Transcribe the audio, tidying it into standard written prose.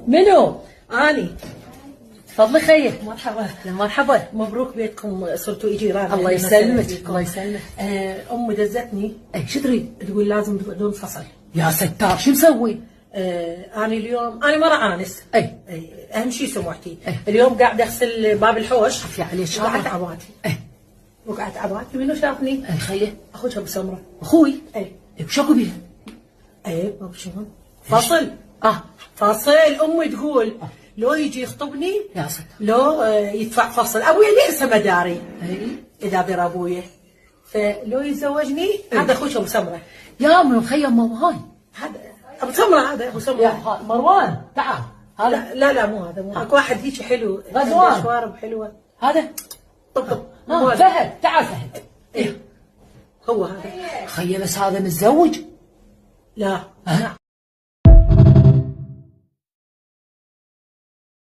منو؟ اني. تفضلي خير. مرحبا. مرحبا. مبروك بيتكم صرتوا جيران. الله يسلمك الله يسلمك. امي دزتني اي شو تريد؟ تقول لازم بدون فصل. يا ستار شو مسوي؟ انا اليوم انا مرة انس. اي اهم شيء سمعتي. اليوم قاعد اغسل باب الحوش. عافية عليك. وقعت عباتي. وقعت عباتي منو شافني؟ اي خيه. اخوك ابو سمره. اخوي؟ اي وش اكو بيها؟ بابا شلون؟ فصل. فصل. امي تقول لو يجي يخطبني يا ستار لو يدفع فصل. ابويا ليس مداري اي اذا بير ابويا، فلو يتزوجني هذا اخوك ابو سمره. يا من مخيم هاي. هذا ابو سمره. هذا ابو سمره. يا مروان تعال. هذا لا مو هذا. مو اكو واحد هيك حلو. غزوان. شوارب حلوه. هذا طب مو هذا. فهد. تعال فهد. هو هذا. خيه بس هذا متزوج؟ لا.